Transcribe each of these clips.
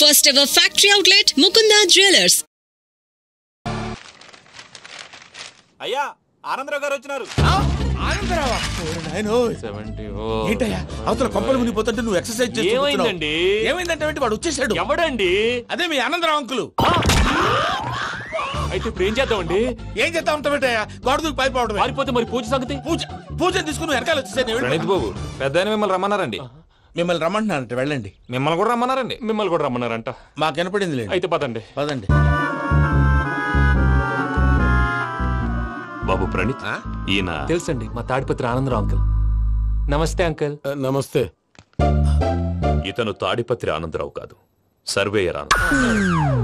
First ever factory outlet, Mukunda Jewelers. అయ్యా ఆనందరావు గారు వచ్చినారు. అవతల కొంపలు మునిగిపోతుంటే నువ్వు ఎక్సర్సైజ్ ఏమైందండి? ఏమైందంటే వాడు వచ్చేసాడు. ఎవడండి? అదే మీ ఆనందరావు అంకులు. అయితే ఇప్పుడు ఏం చేద్దామండి? ఏం చేస్తా ఉంటావేటయ్యా? గొడవకు పైపోవడం. పారిపోతే మరి పూజ సంగతి? పూజ తీసుకుని వెనకాల వచ్చేసాను. ప్రణీత్ బాబు పెద్ద మిమ్మల్ని రమ్మన్నారండి. మిమ్మల్ని రమ్మంటున్నారంట, వెళ్ళండి. మిమ్మల్ని కూడా రమ్మన్నారండి. మిమ్మల్ని కూడా రమ్మన్నారంట. మాకు వినపడింది లేదు. అయితే పదండి. పదండి. బాబు ప్రణీత్, ఈయన తెలుసండి, మా తాడిపత్రి ఆనందరావు అంకుల్. నమస్తే అంకుల్. నమస్తే. ఇతను తాడిపత్రి ఆనందరావు కాదు, సర్వేయర్ ఆనందరావు.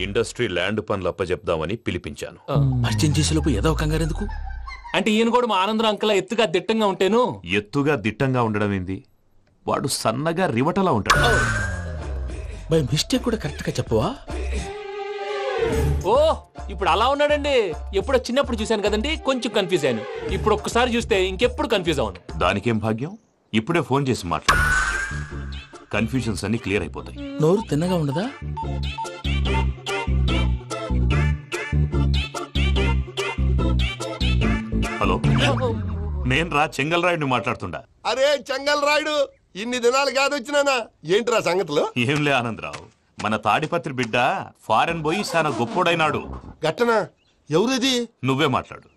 ఇండస్ట్రీ ల్యాండ్ పనులు అప్పచెప్దామని పిలిపించాను. పరిచయం చేసేలోపు ఏదో కంగారు ఎందుకు? అంటే ఈయన కూడా మా ఆనందరావు అంకుల్ ఎత్తుగా దిట్టంగా ఉంటాను. ఎత్తుగా దిట్టంగా ఉండడం ఏంది? వాడు సన్నగా రివటలా ఉంటాడు. బై మిస్టేక్ కూడా కరెక్ట్ గా చెప్పవా? ఓ ఇప్పుడు అలా ఉన్నాడండి. ఎప్పుడో చిన్నప్పుడు చూశాను కదండి, కొంచెం కన్ఫ్యూజ్ అయ్యాను. ఇప్పుడు ఒక్కసారి చూస్తే ఇంకెప్పుడు కన్ఫ్యూజ్ అవ్వను. దానికేం భాగ్యం, ఇప్పుడే ఫోన్ చేసి మాట్లాడు. కన్ఫ్యూజన్స్ అన్ని క్లియర్ అయిపోతాయి. నోరు తిన్నగా ఉండదా? హలో, నేను రా చెంగల్ రాయుడిని మాట్లాడుతుండా. అరే చెంగల్ రాయుడు, ఇన్ని దినాలు కాదు వచ్చినానా? ఏంట్రా సంగతులు? ఏంలే ఆనందరావు, మన తాడిపత్రి బిడ్డ ఫారెన్ పోయి చాలా గొప్పోడైనాడు. గట్టనా? ఎవరిది? నువ్వే మాట్లాడు.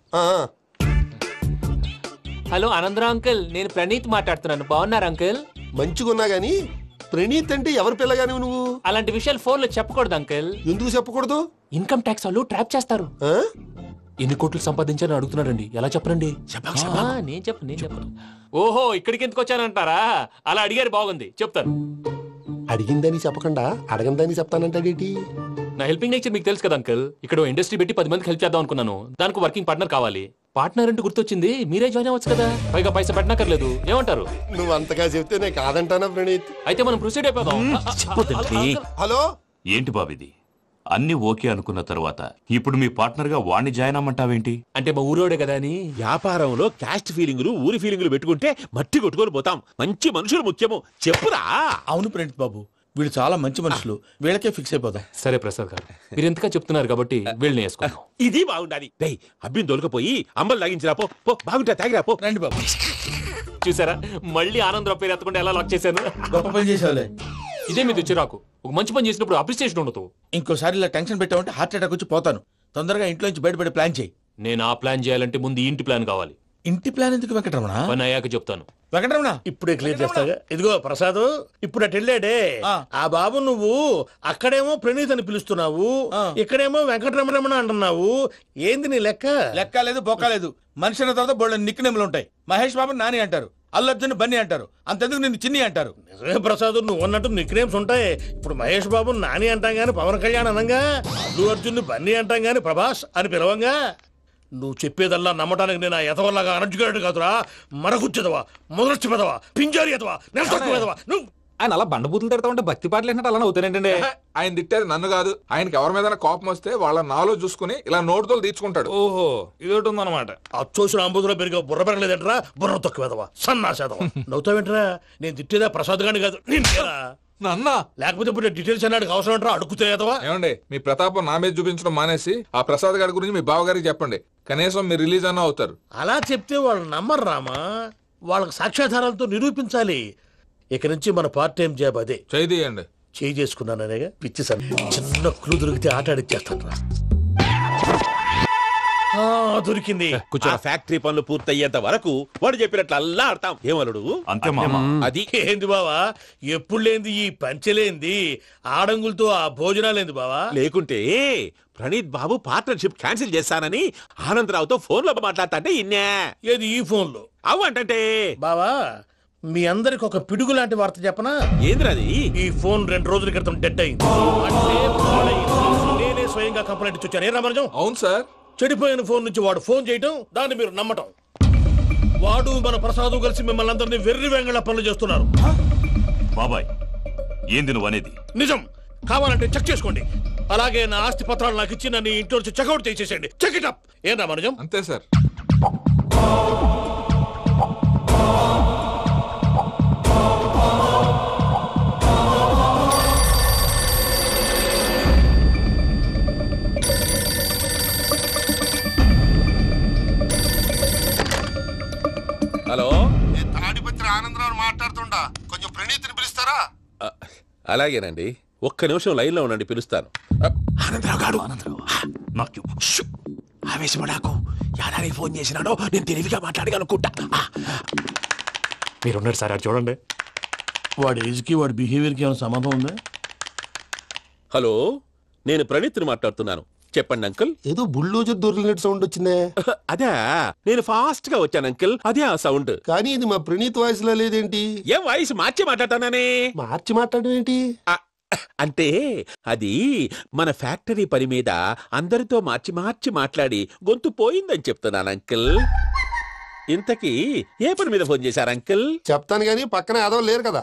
హలో ఆనందరావు అంకుల్, నేను ప్రణీత్ మాట్లాడుతున్నాను. బాగున్నారు అంకుల్? మంచిగున్నా గాని ప్రణీత్ అంటే ఎవరి పిల్లగాని నువ్వు? అలాంటి విషయాలు ఫోన్ లో చెప్పకూడదు అంకుల్. ఎందుకు చెప్పకూడదు? ఇన్కమ్ ట్యాక్స్ వాళ్ళు ట్రాప్ చేస్తారు. ఎన్ని కోట్లు సంపాదించాలని అడుగుతున్నారండి. ఎలా చెప్పరండి? నేను చెప్పను. ఓహో, ఇక్కడికి ఎందుకు వచ్చానంటారా? అలా అడిగారు, బాగుంది, చెప్తాను. అడిగిందని చెప్పకుండా అడగందని చెప్తానంటాడేటి? నా హెల్పింగ్ నేచర్ మీకు తెలుసు కదా అంకుల్. ఇక్కడ ఇండస్ట్రీ పెట్టి 10 మందికి హెల్ప్ చేద్దాం అనుకున్నాను. దానికి వర్కింగ్ పార్ట్నర్ కావాలి. పార్ట్నర్ అంటే గుర్తొచ్చింది, మీరే జాయిన్ అవ్వచ్చు కదా. పైగా పైసా పెట్టనక్కర్లేదు. ఏమంటారు? నువ్వు అంతగా చెప్తే నేను కాదంటానా ప్రణీత్? అయితే మనం ప్రొసీడ్ అయిపోదాం. హలో, ఏంటి బాబిది? అన్ని ఓకే అనుకున్న తర్వాత ఇప్పుడు మీ పార్ట్నర్ గా వాణ్ణి జాయిన్ అమ్మంటావేంటి? అంటే మా ఊరోడే కదా అని. వ్యాపారంలో క్యాస్ట్ ఫీలింగులు, ఊరి ఫీలింగులు పెట్టుకుంటే మట్టి కొట్టుకొని పోతాం. మంచి మనుషులు ముఖ్యము. చెప్పురా. అవును ప్రణీత్ బాబు, వీళ్ళు చాలా మంచి మనుషులు. వీళ్ళకే ఫిక్స్ అయిపోదాం. సరే ప్రసాద్ గారు, మీరు ఎంతగా చెప్తున్నారు కాబట్టి వీళ్ళని వేసుకుందాం. ఇది బాగుండాలి. అబ్బిని దొలకపోయి అంబలు తాగించిరా. పో బాగుంటా, తాగిరా పో. రండి బాబు. చూసారా, మళ్ళీ ఆనందరావు పేరు ఎత్తకుండా ఎలా లాక్ చేశాను. గొప్ప పని చేసేవాళ్ళే. ఇదే మీద చిరాకు. ఒక మంచి పని చేసినప్పుడు అప్రిసియేషన్ ఉండదు. ఇంకోసారి ఇలా టెన్షన్ పెట్టామంటే హార్ట్ అటాక్ వచ్చి పోతాను. తొందరగా ఇంట్లో నుంచి బయటపడే ప్లాన్ చేయి. నేను ఆ ప్లాన్ చేయాలంటే ముందు ఇంటి ప్లాన్ కావాలి. ఇంటి ప్లాన్ ఎందుకు వెంకటరమణ? పని అయ్యాక చెప్తాను. వెంకటరమణ ఇప్పుడే క్లియర్ చేస్తాగా. ఇదిగో ప్రసాద్, ఇప్పుడు అటు వెళ్ళాడే ఆ బాబు, నువ్వు అక్కడేమో ప్రణీత్ అని పిలుస్తున్నావు, ఇక్కడేమో వెంకటరమణ అంటున్నావు. ఏంది నీ లెక్క? లెక్క లేదు, బొక్క లేదు. మనిషి అన్న తర్వాత బోళ్ళ నిక్నెములు ఉంటాయి. మహేష్ బాబు నాని అంటారు, అల్లు అర్జున్ బన్నీ అంటారు, అంతెందుకు నిన్ను చిన్ని అంటారు. నిజమే ప్రసాద్, నువ్వు అన్నట్టు నిక్నేమ్స్ ఉంటాయి. ఇప్పుడు మహేష్ బాబు నాని అంటాం గాని పవన్ కళ్యాణ్ అనంగా, అల్లు అర్జున్ బన్నీ అంటాం గాని ప్రభాస్ అని పిలవంగా. నువ్వు చెప్పేదల్లా నమ్మటానికి నేను ఎతవల్లాగా అనర్జుకేటెడ్ కాదురా. మరగుచ్చదవా, మొదలచ్చి పెదవా, పింజారి ఎదవా, నెలసక్కువ నువ్వు. ఆయన అలా బండబూతులు తిడతా ఉంటే భక్తి పాటలు ఏంటంటే అలా అవుతానంటే. ఆయన తిట్టేది నన్ను కాదు, ఆయనకి ఎవరి మీద కోపం వస్తే వాళ్ళ నాలో చూసుకుని ఇలా నోటుతో తీర్చుకుంటాడు. ఓహో, ఇదొకటి ఉందన్నమాట. అచ్చోసిన అంబుధులో పెరిగే బుర్ర పెరగలేదంటరా, బుర్ర తొక్కువేదవా, సన్నాసేదవా. నవ్వుతావేంటరా? నేను తిట్టేదా ప్రసాద్ గాని కాదు, నన్నా. లేకపోతే ఇప్పుడు డీటెయిల్స్ అన్నాడు అవసరం అంటారా? అడుగుతాయేదవా. ఏమండి, మీ ప్రతాపం నా మీద చూపించడం మానేసి ఆ ప్రసాద్ గారి గురించి మీ బావగారికి చెప్పండి. కనీసం మీరు రిలీజ్ అన్న అవుతారు. అలా చెప్తే వాళ్ళు నమ్మరు రామా. వాళ్ళకి సాక్ష్యాధారాలతో నిరూపించాలి. ఇక నుంచి మన పార్ట్ టైం జాబ్ అదే. చేయండి. చేయి చేసుకున్నాననేగా పిచ్చి సార్. చిన్న క్లూ దొరికితే ఆట ఆడిచ్చేస్తాను రా. దొరికింది. ఫ్యాక్టరీ పనులు పూర్తయ్యేంత వరకు వాడు చెప్పినట్లు అల్లా ఆడతాం. ఏమలుడు అంతే మామ. అది ఏంది బావా, ఎప్పుడు లేంది ఈ పంచలేంది, ఆడంగులతో ఆ భోజనాలేంది బావా? లేకుంటే ప్రణీత్ బాబు పార్ట్నర్షిప్ క్యాన్సిల్ చేస్తానని ఆనందరావుతో ఫోన్ లో మాట్లాడతా ఇన్నే. ఏది ఈ ఫోన్ లో? అవ్వంటే బావా, మీ అందరికి ఒక పిడుగు లాంటి వార్త చెప్పనా? ఏంద్రది? ఈ ఫోన్ 2 రోజుల క్రితం డెడ్ అయింది. నేనే స్వయంగా కంప్లైంట్ ఇచ్చాను. ఏ రామరాజం? అవును సార్. చెడిపోయిన ఫోన్ నుంచి వాడు ఫోన్ చేయటం, దాన్ని మీరు నమ్మటం. వాడు మన ప్రసాదు కలిసి మిమ్మల్ని అందరినీ వెర్రి వెంగళ పనులు చేస్తున్నారు. బాబాయ్, ఏంది నువ్వు అనేది? నిజం. కావాలంటే చెక్ చేసుకోండి. అలాగే నా ఆస్తి పత్రాలు నాకు ఇచ్చి నన్ను ఇంట్లో నుంచి చెక్అౌట్ చేసేసేయండి. Check it up. ఏం రామరాజం? అంతే సార్. అలాగేనండి, ఒక్క నిమిషం లైన్లో ఉండండి, పిలుస్తాను. ఆనందరావు గారు ఆవేశపడాకు. యాదానికి ఫోన్ చేసినాడో నేను తెలివిగా మాట్లాడగలనుకుంటా. మీరున్నారు సార్, అది చూడండి. వాడి ఏజ్కి వాడి బిహేవియర్కి ఏమైనా సంబంధం ఉందా? హలో, నేను ప్రణీత్ని మాట్లాడుతున్నాను. చెప్పండి అంకుల్. ఏదో బుల్డోజర్ దొరికినట్టు సౌండ్ వచ్చిందే. అదే, నేను ఫాస్ట్ గా వచ్చాను అంకుల్, అదే ఆ సౌండ్. కానీ ఇది మా ప్రణీత్ వాయిస్ లో లేదేంటి? ఏం వాయిస్ మార్చి మాట్లాడతానని? మార్చి మాట్లాడడం ఏంటి? అంటే అది మన ఫ్యాక్టరీ పని మీద అందరితో మార్చి మార్చి మాట్లాడి గొంతు పోయిందని చెప్తున్నాను అంకుల్. ఇంతకీ ఏ పని మీద ఫోన్ చేశారు అంకుల్? చెప్తాను గానీ పక్కన ఏదో లేరు కదా.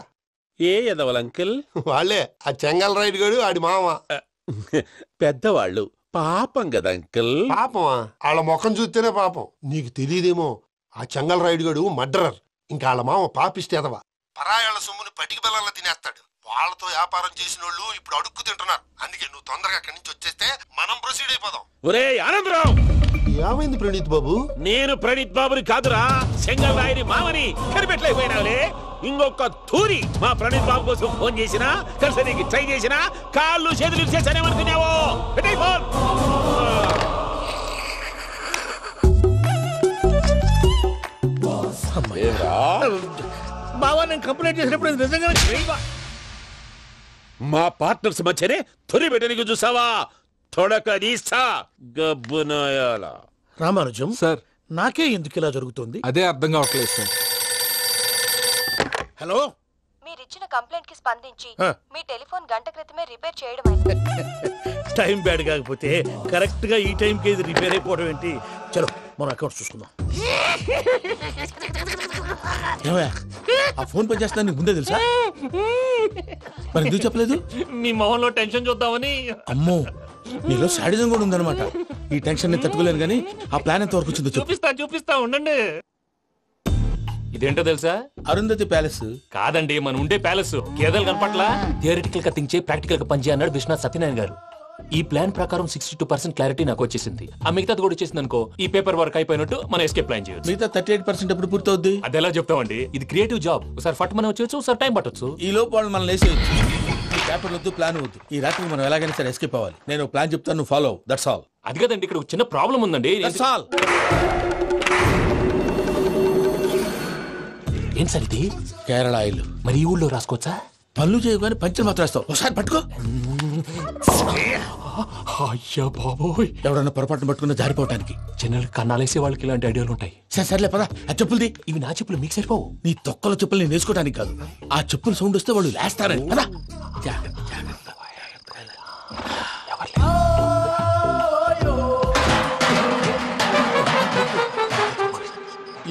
ఏ ఎదవల్ అంకుల్? వాళ్ళే ఆ చెంగల్ రైడ్ గడు ఆడి మామ. పెద్దవాళ్ళు, పాపం కదా అంకుల్. పాపమా? వాళ్ళ ముఖం చూస్తేనే పాపం. నీకు తెలియదేమో, ఆ చెంగల్ రైడ్ గడు మర్డరర్. ఇంకా వాళ్ళ మామ పాపిస్తేదవా. పరాయాళ్ళ సొమ్ముని పటికి బెల్లంలో తినేస్తాడు. వాళ్ళతో వ్యాపారం చేసిన వాళ్ళు ఇప్పుడు అడుక్కు తింటున్నారు. అందుకే నువ్వు తొందరగా అక్కడి నుంచి వచ్చేస్తే మనం ప్రొసీడ్ అయిపోదాం. ఒరే ఆనందరావు, ఏమైంది ప్రణీత్ బాబు? నేను ప్రణీత్ బాబుని కాదురా, సెంగల్ రాయని మామని. కనిపెట్టలేకపోయినావులే. ఇంకొక తూరి మా ప్రణీత్ బాబు కోసం ఫోన్ చేసినా, కలిసి ట్రై చేసినా కాళ్ళు చేతులు చేశానేమనుకున్నావో. పెట్టే ఫోన్. బావా, నేను కంప్లైంట్ చేసినప్పుడు నిజంగా మా పార్ట్నర్స్ మధ్యనే తొలి పెట్టడానికి చూసావా? తొడక నీస్తా గబ్బునాయాల. రామానుజం సార్, నాకే ఎందుకు ఇలా జరుగుతుంది? అదే అర్థం కావట్లేదు సార్. హలో, మీరిచ్చిన కంప్లైంట్ కి స్పందించి ఆ. మీ టెలిఫోన్ గంట క్రితమే రిపేర్ చేయడం టైం బ్యాడ్ కాకపోతే కరెక్ట్ గా ఈ టైంకి ఇది రిపేర్ అయిపోవడం ఏంటి? చలో మన అకౌంట్ చూసుకుందాం. ఏమయ్యా, ఆ ఫోన్ పని చేస్తున్నా నీకు ముందే తెలుసా? మరి ఎందుకు చెప్పలేదు? మీ మొహంలో టెన్షన్ చూద్దామని. అమ్మో, నీలో శాడిజం కూడా ఉందన్నమాట. ఈ టెన్షన్ నేను తట్టుకోలేను కానీ ఆ ప్లాన్ ఎంత వరకు వచ్చిందో చెప్పు. చూపిస్తా ఉండండి. ఇదేంటో తెలుసా? అరుంధతి ప్యాలెస్ కాదండి, మన ఉండే ప్యాలెస్. గేదెలు కనపట్లా? థియరిటికల్ గా థింక్ చేయి, ప్రాక్టికల్ గా పనిచేయ అన్నాడు విశ్వనాథ్ సత్యనారాయణ గారు. ఈ ప్లాన్ ప్రకారం 62% క్లారిటీ నాకు వచ్చేసింది. ఆ మిగతాది కూడా వచ్చేసింది అనుకో, ఈ పేపర్ వర్క్ అయిపోయినట్టు మనం ఎస్కేప్ ప్లాన్ చేయొచ్చు. మిగతా 38% ఎప్పుడు పూర్తవుద్ది? అది ఎలా చెప్తామండి? ఇది క్రియేటివ్ జాబ్. ఒకసారి ఫట్ మనం వచ్చేచ్చు, ఒకసారి టైం పట్టొచ్చు. ఈ లోపు వాళ్ళు మనం లేసేయచ్చు. ఈ పేపర్ వద్దు, ప్లాన్ వద్దు. ఈ రాత్రి మనం ఎలాగైనా సరే ఎస్కేప్ అవ్వాలి. నేను ప్లాన్ చెప్తాను, నువ్వు ఫాలో. That's all. అది కదండి, ఇక్కడ ఒక చిన్న ప్రాబ్లం ఉందండి. That's all. ఏం సార్ ఇది? కేరళ ఆయిల్. మరి ఈ ఊళ్ళో రాసుకోవచ్చా? పనులు చేయగానే పంచర్ మాత్రం వేస్తావు. ఒకసారి పట్టుకో. అయ్యా బాబోయ్, ఎవడన్నా పొరపాటున పట్టుకున్న జారిపోవటానికి. జనరల్ కన్నాలేసే వాళ్ళకి ఇలాంటి ఐడియాలు ఉంటాయి. సర్లే పదా, ఆ చెప్పులది. ఇవి నా చెప్పులు మీకు సరిపోవు. నీ తొక్కల చెప్పులు నేను వేసుకోవడానికి కాదు, ఆ చెప్పులు సౌండ్ వస్తే వాళ్ళు లేస్తారని. పదా.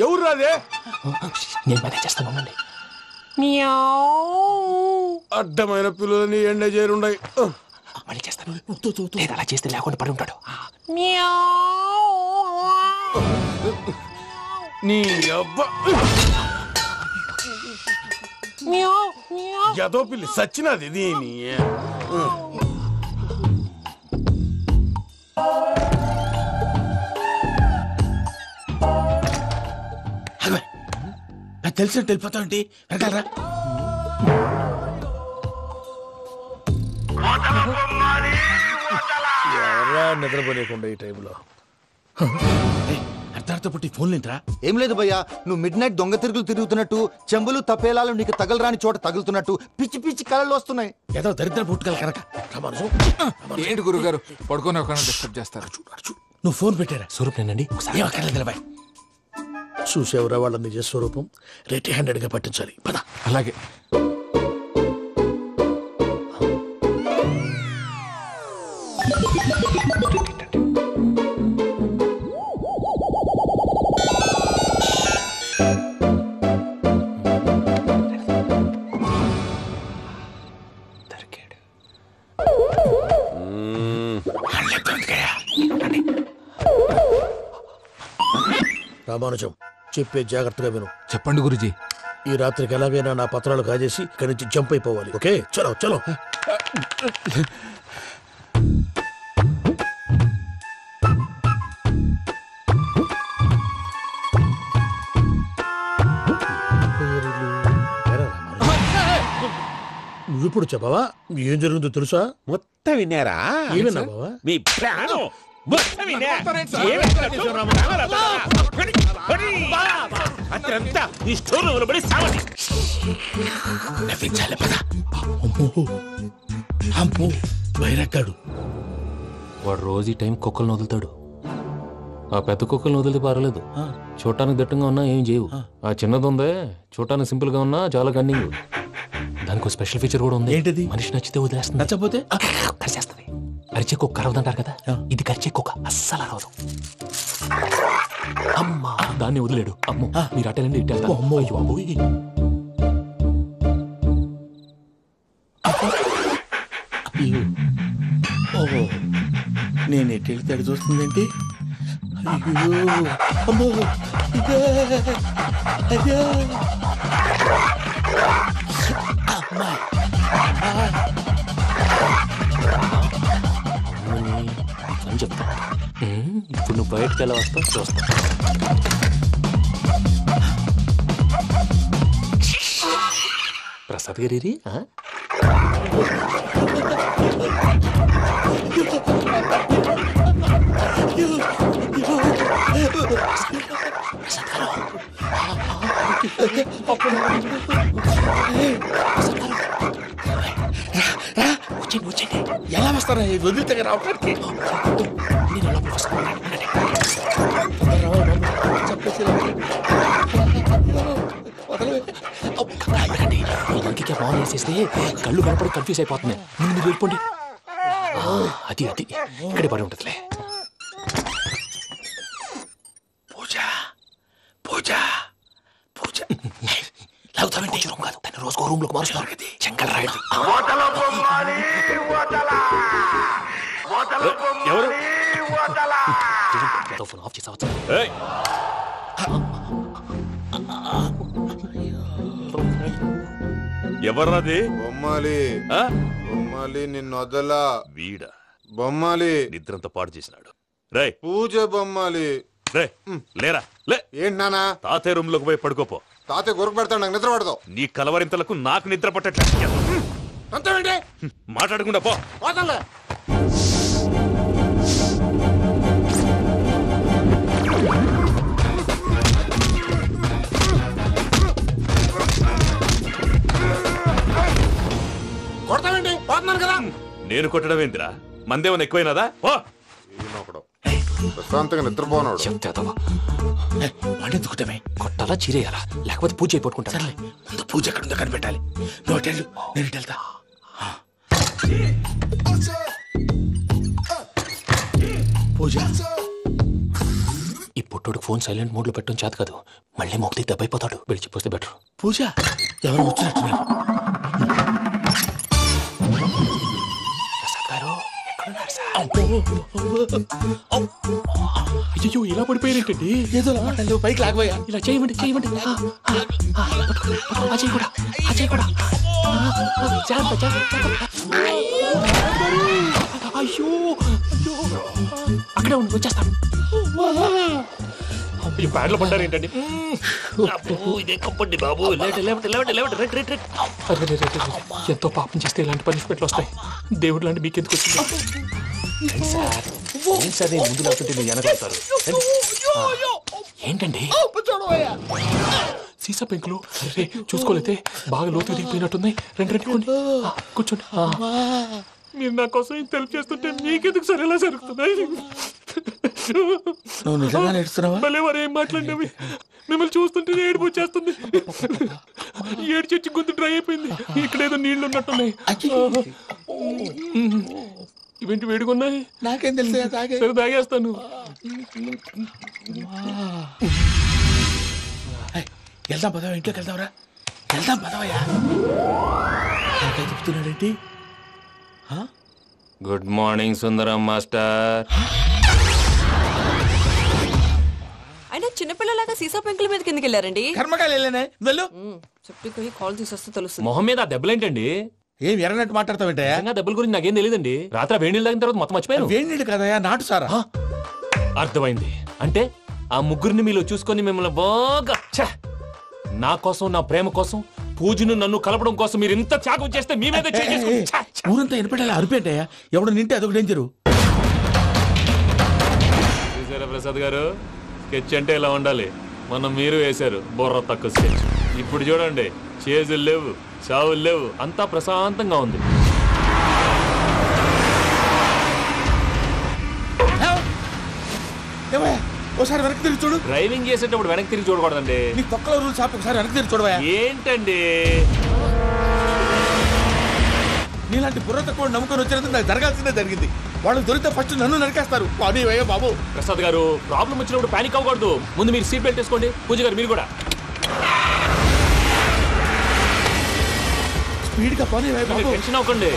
ఎవరు రాదే? నేను మేనేజ్ చేస్తాను, ఉండండి. అడ్డమైన పిల్లలని ఎండ చేరుండయి. మళ్ళీ చేస్తాను. లేదు, అలా చేస్తే లేకుండా పడి ఉంటాడు. నీ అబ్బా ఎదో పిల్లి సచ్చినది దీని. నాకు తెలిసినట్టు వెళ్ళిపోతావంటి. వెనకాలరా. ఎవరా నిద్రపోలేకుండా ఈ టైంలో? అర్ధార్థ పుట్టి ఫోన్ లేంట్రా. ఏం లేదు భయ్యా, నువ్వు మిడ్ నైట్ దొంగ తిరుగులు తిరుగుతున్నట్టు, చెంబులు తపేలాలు నీకు తగలరాని చోట తగులుతున్నట్టు పిచ్చి పిచ్చి కళలు వస్తున్నాయి. ఏదో దరిద్ర పుట్టుకల కనుక. ఏంటి గురుగారు పడుకొని ఒక డిస్టర్బ్ చేస్తారు? నువ్వు ఫోన్ పెట్టారా? స్వరూప్ నేనండి. ఏం అక్కర్లేదు బాయ్. చూసేవరా వాళ్ళ నిజ స్వరూపం. రెట్టి హ్యాండెడ్ గా పట్టించాలి. పద. అలాగే. రామానుజం, చెప్పే జాగ్రత్తగా విను. చెప్పండి గురుజీ. ఈ రాత్రికి ఎలాగైనా నా పత్రాలు కాజేసి ఇక్కడి నుంచి జంప్ అయిపోవాలి. ఓకే, చలో చలో. ఇప్పుడు చెప్పవా ఏం జరుగుతుందో తెలుసా? మొత్తం విన్నారా? ఏమన్నా బావా? మీ ప్రాణం మొత్తం విన్నా. అతనంతా ఈ స్టోర్ రూమ్ లో పడి సావండి. నవ్వించాలి పద. అమ్మో బైరక్కాడు. వాడు రోజు ఈ టైం కుక్కలను వదులుతాడు. ఆ పెద్ద కుక్కలను వదిలితే పర్లేదు, చూడటానికి దట్టంగా ఉన్నా ఏం చేయవు. ఆ చిన్నది ఉందే చూడటానికి సింపుల్ గా ఉన్నా చాలా కన్నింగ్. దానికి ఒక స్పెషల్ ఫీచర్ కూడా ఉంది. ఏంటిది? మనిషి నచ్చితే వదిలేస్తుంది, నచ్చపోతే కరిచేస్తుంది. అరిచే కుక్క అరవదంటారు కదా, ఇది కరిచే కుక్క అస్సలు అరవదు. అమ్మా దాన్ని వదిలేడు. అమ్మో మీరు అటెండి ఇట్టేస్తారు. అమ్మో అయ్యో ఓహో నేను ఎట్టెళ్తాడు చూస్తుందేంటి? అయ్యో అమ్మో అయ్యో అమ్మా అని చెప్తా. ఇప్పుడు నువ్వు బయటకు ఎలా వస్తావు చూస్తా. ప్రసాద్ గారి వచ్చండి. ఎలా వస్తారా? వదిలితే రావడానికి ఇంకే ఫోన్ చేసేస్తే కళ్ళు కనపడి కన్ఫ్యూజ్ అయిపోతున్నాయి. ముందు మీరు వెళ్ళిపోండి. అది ఇక్కడే పడి ఉంటుందిలే. పూజ పూజ పూజ లాగుతామంటే రూమ్ కాదు, తన రోజుకో రూమ్ లోకి మారుస్తున్నారు కదా. చెంగల్ రాయుడు ఎవరు? ఫోన్ ఆఫ్ చేసావచ్చు. ఎవరది? బొమ్మాలి బొమ్మాలి నిన్ను వదలా. వీడా బొమ్మాలి నిద్రంతా పాడు చేసినాడు. రే పూజ బొమ్మాలి. రే లేరా లే. ఏంటి నానా? తాతయ్య రూమ్ లోకి పోయి పడుకోపో. తాతయ్య గురకు పెడతాడు, నాకు నిద్ర పడదు. నీ కలవరింతలకు నాకు నిద్ర పట్టట్లేదు. అంతేంటి? మాట్లాడకుండా పో. పోతాలే. కొడతావేంటి? పోతున్నాను కదా. నేను కొట్టడం ఏందిరా? మందేమన్నా ఎక్కువైనదా? ప్రశాంతంగా నిద్రపోనాడు. వాడెందుకుంటామే? కొట్టాలా చీరేయాలా లేకపోతే పూజ అయిపోట్టుకుంటా. సర్లే ముందు పూజ ఎక్కడుందో కనిపెట్టాలి. నువ్వు అటెళ్ళు, నేను ఇటు వెళ్తా. పూజ ఈ పుట్టోడు ఫోన్ సైలెంట్ మోడ్ లో పెట్టడం చేత కాదు, మళ్ళీ మోగితే దెబ్బైపోతాడు. వెళ్ళి చెప్పొస్తే బెటర్. పూజ ఎవరు వచ్చినట్టున్నారు? ప్రసాద్ గారు ఎక్కడున్నారు సార్? అయ్యో ఇలా పడిపోయారేంటండి? ఏదో మాటలు పైకి లాగబోయా. ఇలా చేయమండి చేయమండి. అజయ్ కూడా అజయ్ కూడా అయ్యో అక్కడే ఉండి వచ్చేస్తాను. ఈ బ్యాడ్లో పడ్డారు ఏంటండి? ఇదే కప్పండి బాబు. ఎంతో పాపం చేస్తే ఇలాంటి పనిష్మెంట్లు వస్తాయి. దేవుడు లాంటి మీకెందుకు వచ్చింది సార్? ముందు లేకుంటే మీరు వెనకాడతారు. ఏంటండి సీసా పెంకులు? అరే చూసుకోలేతే బాగా లోతు దిగిపోయినట్టున్నాయి. రెండు కూర్చోండి. మీరు నా కోసం ఇంత హెల్ప్ చేస్తుంటే మీకెందుకు సరే ఎలా జరుగుతున్నాయి? నువ్వు నిజంగా నేర్చుకున్నావా? మళ్ళీ వారు ఏం మాట్లాడినవి? మిమ్మల్ని చూస్తుంటే ఏడుపు వచ్చేస్తుంది. ఏడ్చి గొంతు డ్రై అయిపోయింది. ఇక్కడ ఏదో నీళ్లు ఉన్నట్టున్నాయి. ఇవేంటి వేడుకున్నాయి? నాకేం తెలుసు. సరే తాగేస్తాను. వెళ్దాం పదవా, ఇంట్లోకి వెళ్దాంరా. వెళ్దాం పదవయ్యా. చెప్తున్నాడేంటి? గుడ్ మార్నింగ్ సుందరం మాస్టర్. అయినా చిన్నపిల్లలాగా సీసా పెంకుల మీద కిందకి వెళ్ళారండి. కర్మకాయలు వెళ్ళానే. వెళ్ళు. చెప్పి కాల్ తీసొస్తే తెలుస్తుంది. మొహం మీద ఆ దెబ్బలేంటండి? ఏం ఎర్రనట్టు మాట్లాడతావేంటయా? దెబ్బల గురించి నాకేం తెలియదండి. రాత్రి వేడి నీళ్ళు తాగిన తర్వాత మొత్తం మర్చిపోయాను. వేడి నీళ్ళు కదయా, నాటు సారా. అర్థమైంది. అంటే ఆ ముగ్గురిని మీలో చూసుకొని మిమ్మల్ని బాగా నా కోసం నా ప్రేమ కోసం పూజను నన్ను కలపడం కోసం మీరు ఇంత త్యాగం చేస్తే మీ మీద ఊరంతా వినపడేలా అరిపేటయ్యా, ఎవడు నింటే అదొక డేంజరు. చూసారా ప్రసాద్ గారు, స్కెచ్ అంటే ఇలా ఉండాలి. మనం మీరు వేశారు బుర్ర తక్కువ స్కెచ్. ఇప్పుడు చూడండి, చేజులు లేవు, చావులు లేవు, అంతా ప్రశాంతంగా ఉంది. ఒకసారి వెనక్కి తిరిగి చూడు. డ్రైవింగ్ చేసేటప్పుడు వెనక్కి తిరిగి చూడకూడదండి. నీ తొక్కలో రూల్స్ ఆపి ఒకసారి వెనక్కి తిరిగి చూడవా. ఏంటండి నీలాంటి బుర్ర తక్కువ నమ్ముకొని వచ్చినందుకు నాకు జరగాల్సిందే జరిగింది. వాళ్ళు దొరికితే ఫస్ట్ నన్ను నరికేస్తారు. అయ్యో బాబు. ప్రసాద్ గారు, ప్రాబ్లం వచ్చినప్పుడు పానిక్ అవ్వకూడదు. ముందు మీరు సీట్ బెల్ట్ వేసుకోండి. పూజ గారు మీరు కూడా స్పీడ్ గా పని. టెన్షన్ అవ్వకండి.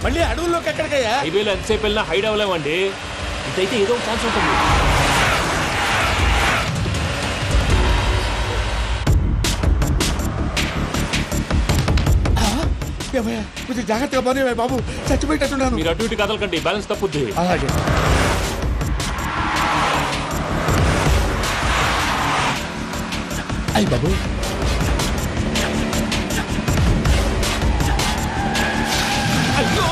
మళ్ళీ అడవుల్లోకి ఎక్కడికయ్యా? హైవేలో ఎంతసేపు వెళ్ళినా హైడ్ అవ్వలేమండి. ఇదైతే ఏదో ఒక ఛాన్స్ ఉంటుంది. కొంచెం జాగ్రత్తగా పని బాబు, చచ్చిపోయేటట్టున్నాను. మీరు అటు ఇటు కదలకండి, బ్యాలెన్స్ తప్పుద్ది. అలాగే. అయ్యి బాబు, అయ్యో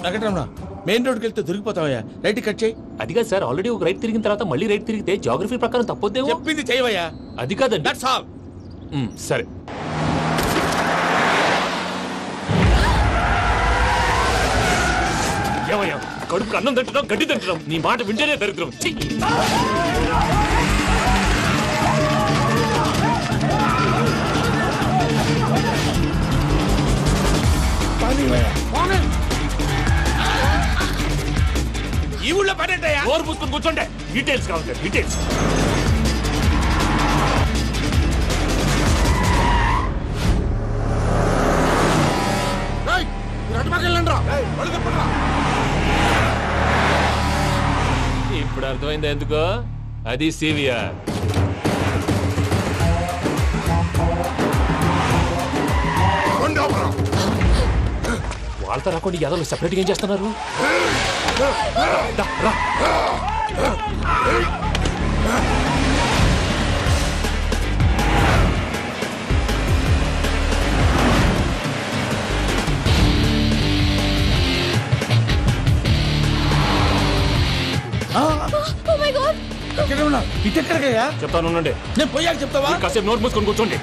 వెంకటరమణ, మెయిన్ రోడ్కి వెళ్తే దొరికిపోతావయ్యా. రైట్ కట్ చేయి. అది కాదు సార్, ఆల్రెడీ ఒక రైట్ తిరిగిన తర్వాత మళ్ళీ రైట్ తిరిగితే జాగ్రఫీ ప్రకారం తప్పొద్దేమో. చెప్పింది చేయవయ్యా. అది కాదండి. That's all. సరే. ఏమయ్యా, కడుపుకు అన్నం తింటున్నాం, గడ్డి తింటున్నాం, నీ మాట వింటేనే దరిద్రం. ఈ ఊళ్ళో పడేటయ్యా. ఓరు పుస్తకం కూర్చోండి. డీటెయిల్స్ కావాలి, డీటెయిల్స్. ఇప్పుడు అర్థమైందా ఎందుకో? అది సివిఆర్. వాళ్ళతో రాకుండా యాదవులు సెపరేట్గా ఏం చేస్తున్నారు? ఇటెక్కడికయ్యా? చెప్తాను, ఉండండి. నేను పోయాక చెప్తావా? కాసేపు నోట్ మూసుకొని కూర్చోండి.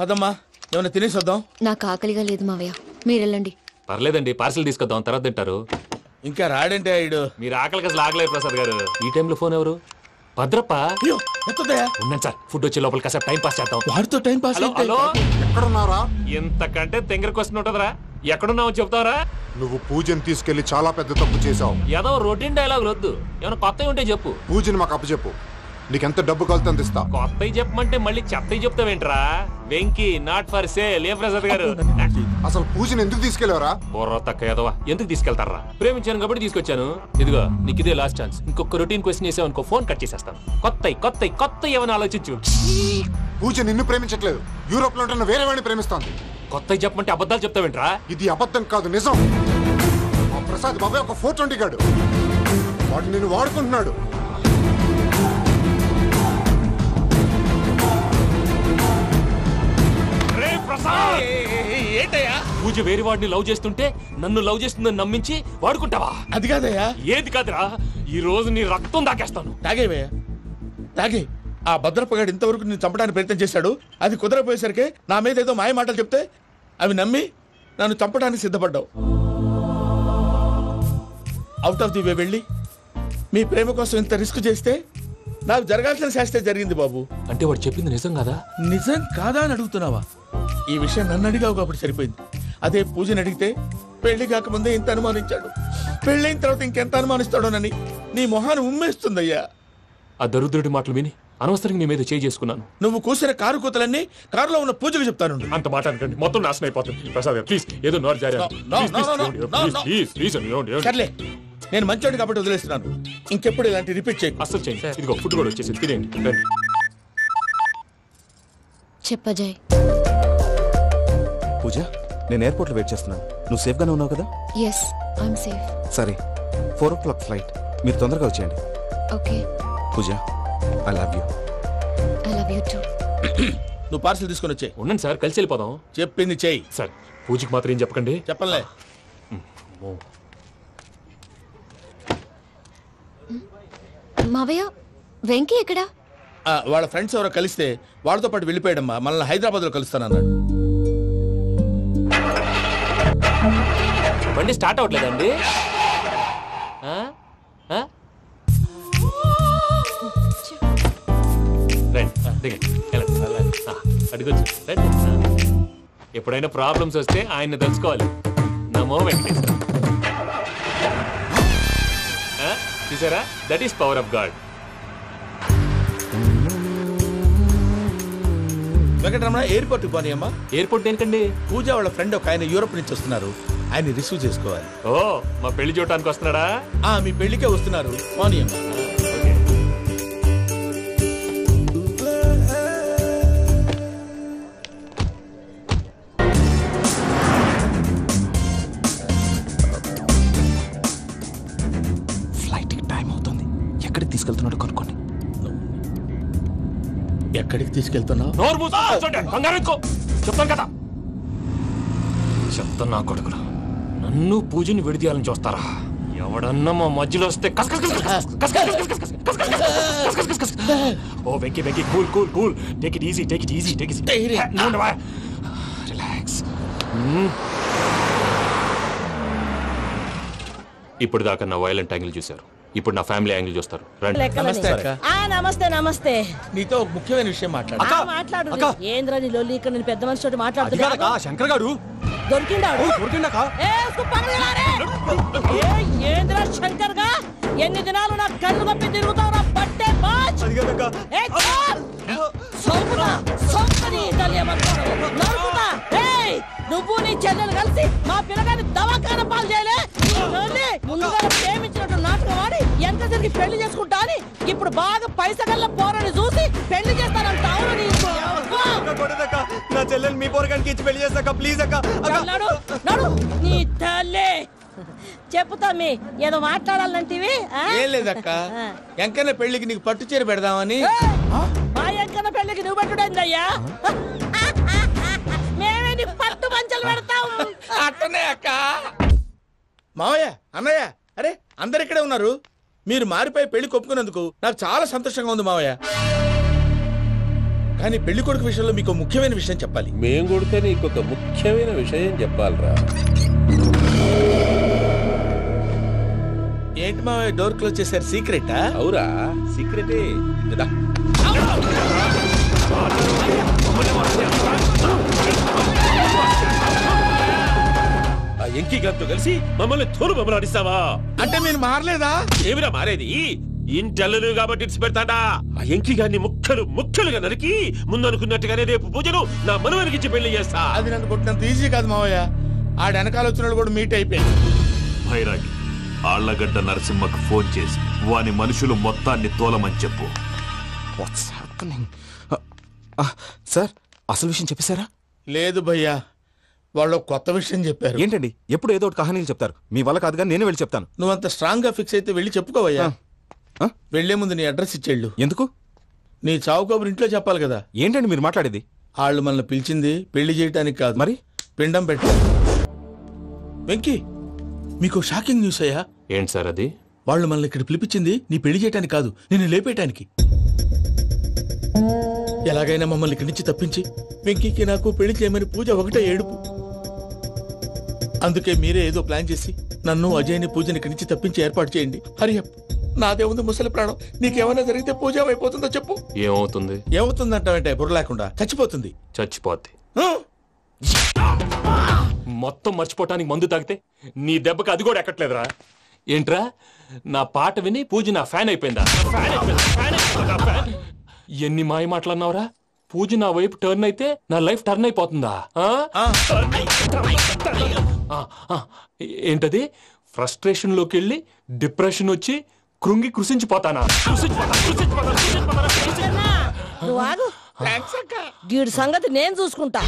అదమ్మా, ఏమైనా తినేసి వద్దాం. నాకు ఆకలిగా లేదు మావయ్య, మీరు వెళ్ళండి. పర్లేదండి, పార్సిల్ తీసుకొద్దాం, తర్వాత తింటారు. ఇంకా రాడంటే ఆయుడు. మీరు ఆకలికి అసలు ఆగలేదు ప్రసాద్ గారు. ఈ టైంలో ఫోన్ ఎవరు? భద్రప్ప. ఉన్నాను సార్, ఫుడ్ వచ్చే లోపల కాసేపు టైం పాస్ చేద్దాం. వాడితో టైం పాస్. హలో, ఎక్కడున్నారా? ఇంతకంటే తెంగర క్వశ్చన్ ఉంటుందిరా. ఎక్కడున్నావు చెప్తావరా? నువ్వు పూజని తీసుకెళ్లి చాలా పెద్ద తప్పు చేశావు. ఏదో రొటీన్ డైలాగ్ వద్దు, ఏమైనా కొత్తవి ఉంటే చెప్పు. పూజని మాకు అప్పచెప్పు, నీకెంత డబ్బు కలితే అందిస్తా. కొత్తవి చెప్పమంటే మళ్ళీ చెత్తవి చెప్తావేంట్రా? Venky not for sale. ఏ ప్రసాద్ గారు, అసలు పూజని ఎందుకు తీసుకెళ్లేవరా? బుర్ర తక్క ఏదవా, ఎందుకు తీసుకెళ్తారా? ప్రేమించాను కాబట్టి తీసుకొచ్చాను. ఇదిగో నీకు ఇదే లాస్ట్ ఛాన్స్. ఇంకొక రొటీన్ క్వశ్చన్ చేసావు అనుకో, ఫోన్ కట్ చేసేస్తాను. కొత్త ఏమైనా ఆలోచించు. పూజ నిన్ను ప్రేమించట్లేదు, యూరోప్ లో ఉంటున్న వేరే వాడిని ప్రేమిస్తోంది. కొత్తవి చెప్పమంటే అబద్ధాలు చెప్తావేంట్రా? ఇది అబద్ధం కాదు, నిజం. మా ప్రసాద్ బాబాయ్ ఒక 420 గాడు, వాడు నిన్ను వాడుకుంటున్నాడు. ఏంటయ్యా? పూజ వేరే వాడిని లవ్ చేస్తుంటే నన్ను లవ్ చేస్తుందని నమ్మించి వాడుకుంటావా? అది కాదయ్యా. ఏది కాదురా, ఈ రోజు నీ రక్తం దాకేస్తాను. తాగేవయ్యా, తాగే. ఆ భద్రప్పగాడు ఇంతవరకు నేను చంపడానికి ప్రయత్నం చేశాడు. అది కుదరపోయేసరికి నా మీద ఏదో మాయ మాటలు చెప్తే అవి నమ్మి నన్ను చంపడానికి సిద్ధపడ్డావు. అవుట్ ఆఫ్ ది వే వెళ్ళి మీ ప్రేమ కోసం ఇంత రిస్క్ చేస్తే నాకు జరగాల్సిన శాస్త్రే జరిగింది బాబు. అంటే వాడు చెప్పింది నిజం కదా? నిజం కాదా అని అడుగుతున్నావా? ఈ విషయం నన్ను అడిగావు కాబట్టి సరిపోయింది. అదే పూజని అడిగితే పెళ్లి కాకముందే ఇంత అనుమానించాడు, పెళ్ళైన తర్వాత ఇంకెంత అనుమానిస్తాడోనని నీ మొహాన్ని ఉమ్మేస్తుందయ్యా. ఆ దరిద్రుడి మాటలు విని అనవసరంగా నీ మీద చేయి చేసుకున్నాను. నువ్వు కూసిన కారు కూతలన్నీ కారులో ఉన్న పూజకు చెప్తాను. అంత మాట అనకండి, మొత్తం నాశనం అయిపోతుంది. ప్రసాద్ ప్లీజ్ ఏదో నోరు జారీ. సర్లే, నేను మంచోడు కాబట్టి వదిలేస్తున్నాను. ఇంకెప్పుడు ఇలాంటి రిపీట్ చేయి. అసలు చేయండి. ఇదిగో ఫుడ్ కూడా వచ్చేసి తినేయండి. చెప్పజాయ్. పూజ, నేను ఎయిర్పోర్ట్ లో వెయిట్ చేస్తున్నాను. నువ్వు సేఫ్ గానే ఉన్నావు కదా? yes i'm safe. సరే, 4 o'clock ఫ్లైట్. మీరు తొందరగా వచ్చేయండి. Okay Pooja, I love you too. నువ్వు పార్సల్ తీసుకొని వచ్చే. ఉండండి సార్, కలిసి వెళ్ళిపోదాం. చెప్పింది చెయ్యి సార్. పూజకి మాత్రం ఏం చెప్పకండి. చెప్పలే. మావయ్య, వెంకీ ఎక్కడా? వాళ్ళ ఫ్రెండ్స్ ఎవరో కలిస్తే వాళ్ళతో పాటు వెళ్ళిపోయాడమ్మా. మనల్ని హైదరాబాద్ లో కలుస్తానన్నాడు. బండి స్టార్ట్ అవ్వట్లేదండి. అడుగొచ్చు. ఎప్పుడైనా ప్రాబ్లమ్స్ వస్తే ఆయన్ని తెలుసుకోవాలి. నమో వెంకటేశ్వర. చూసారా, that is power of God. Venkataramana, airport పోనీ అమ్మా. ఎయిర్పోర్ట్ దేనికండి? పూజ వాళ్ళ ఫ్రెండ్ ఒక ఆయన యూరోప్ నుంచి వస్తున్నారు, ఆయన రిసీవ్ చేసుకోవాలి. ఓ, మా పెళ్లి చూడటానికి వస్తున్నాడా? మీ పెళ్లికే వస్తున్నారు. పోనీ అమ్మా. ఫ్లైట్కి టైం అవుతుంది. ఎక్కడికి తీసుకెళ్తున్నాడో కనుక్కోండి. ఎక్కడికి తీసుకెళ్తున్నావు? చెప్తాను కదా. చెప్తాను నా కొడుకులు. నన్ను పూజని విడిదీయాలని చూస్తారా? ఎవడన్నా మా మధ్యలో వస్తే ఓ Venky Venky, cool cool cool, take it easy, take it easy, take it relax. ఇప్పుడు దాకా నా వైలెంట్ యాంగిల్ చూశారు, ఇప్పుడు నా ఫ్యామిలీ యాంగిల్ చూస్తారు. నమస్తే అక్క. నమస్తే నమస్తే. నీతో ఒక ముఖ్యమైన విషయం మాట్లాడు. ఏంద్రా నీ లొల్లి? ఇక్కడ నేను పెద్ద మనిషితో మాట్లాడుతున్నా. శంకర్ గారు దొరికిండాడు. ఏంద్రా శంకర్ గా? ఎన్ని దినాలు నా కళ్ళు కప్పి తిరుగుతావు? పట్టే నువ్వు నీ చెల్లెలు కలిసి మా పిల్లగాని దవాఖాన పాలు చేయలే. ముందుగా ప్రేమించినట్టు నాటకం ఆడి ఎంత తిరిగి పెళ్లి చేసుకుంటా అని ఇప్పుడు బాగా పైసగల్ల పోరని చూసి పెళ్లి చేస్తానంట. నా చెల్లెలు మీ పోరగానికి ఇచ్చి పెళ్లి చేస్తాక ప్లీజ్ అక్క. నడు నీ తల్లి. చెప్పుతా మీ ఏదో మాట్లాడాలంటివి. ఏం లేదక్క, ఎంకన్న పెళ్లికి నీకు పట్టు చీర పెడదామని. మా ఎంకన్న పెళ్లికి నువ్వు పెట్టుడైందయ్యా? మేమే నీకు పట్టు పంచలు పెడతాం. అట్టనే అక్క. మావయ్య, అన్నయ్య, అరే అందరు ఇక్కడే ఉన్నారు. మీరు మారిపోయి పెళ్లి కొప్పుకున్నందుకు నాకు చాలా సంతోషంగా ఉంది మావయ్య. కానీ పెళ్లి కొడుకు విషయంలో మీకు ముఖ్యమైన విషయం చెప్పాలి. మేం కొడితే నీకు ఒక ముఖ్యమైన విషయం చెప్పాలిరా. ఏంటి మావయ్య డోర్ క్లోజ్ చేశారు? సీక్రెటా? అవురా, సీక్రెటే. ఆ ఎంకీ గారితో కలిసి మమ్మల్ని తోలు బొమ్మలాడిస్తావా? అంటే మీరు మారలేదా? ఏమిరా మారేది? ఇంటల్లు కాబట్టి ఇట్స్ పెడతాడా? ఆ ఎంకీ గారిని ముక్కలుగా నరికి ముందు అనుకున్నట్టుగానే రేపు పూజను నా మనవనికి ఇచ్చి పెళ్లి చేస్తా. అది నన్ను కొట్టినంత ఈజీ కాదు మావయ్య. ఆడ వెనకాల వచ్చిన కూడా మీట్ అయిపోయింది. భైరాగి, ఆళ్లగడ్డ నరసింహకు ఫోన్ చేసి వాని మనుషులు మొత్తాన్ని తోలమని చెప్పు. సార్, అసలు విషయం చెప్పేశారా? లేదు భయ్యా, వాళ్ళు కొత్త విషయం చెప్పారు. ఏంటండి ఎప్పుడు ఏదో ఒకటి కహానీలు చెప్తారు? మీ వల్ల కాదు కానీ నేను వెళ్ళి చెప్తాను. నువ్వంత స్ట్రాంగ్ గా ఫిక్స్ అయితే వెళ్ళి చెప్పుకోవయ్యా. వెళ్లే ముందు నీ అడ్రస్ ఇచ్చేళ్ళు. ఎందుకు? నీ చావు కబురు ఇంట్లో చెప్పాలి కదా. ఏంటండి మీరు మాట్లాడేది? వాళ్ళు మనల్ని పిలిచింది పెళ్లి చేయటానికి కాదు, మరి పిండం పెట్టారు. వెంకీ, మీకు షాకింగ్ న్యూస్ అయ్యా. ఏంటి సార్ అది? వాళ్ళు మనల్ని ఇక్కడ పిలిపించింది నీ పెళ్లి చేయటానికి కాదు, నిన్ను లేపేయటానికి. ఎలాగైనా మమ్మల్ని ఇక్కడి నుంచి తప్పించి వెంకీకి నాకు పెళ్లి చేయమని పూజ ఒకటే ఏడుపు. అందుకే మీరే ఏదో ప్లాన్ చేసి నన్ను అజయ్ని పూజని ఇక్కడి నుంచి తప్పించి ఏర్పాటు చేయండి. హరియప్, నాదే ఉంది ముసలి ప్రాణం. నీకేమైనా జరిగితే పూజ అయిపోతుందో చెప్పు. ఏమవుతుంది? ఏమవుతుందంటావంటే బుర్ర లేకుండా చచ్చిపోతుంది. చచ్చిపోద్ది. మొత్తం మర్చిపోవటానికి మందు తాగితే నీ దెబ్బకి అది కూడా ఎక్కట్లేదురా. ఏంట్రా, నా పాట విని పూజ నా ఫ్యాన్ అయిపోయిందా? ఎన్ని మాయ మాటలన్నావురా? పూజ నా వైపు టర్న్ అయితే నా లైఫ్ టర్న్ అయిపోతుందా? ఏంటది? ఫ్రస్ట్రేషన్ లోకి వెళ్ళి డిప్రెషన్ వచ్చి కృంగి కృషించిపోతానా? నువ్వు ఆగు. వీడి సంగతి నేను చూసుకుంటా.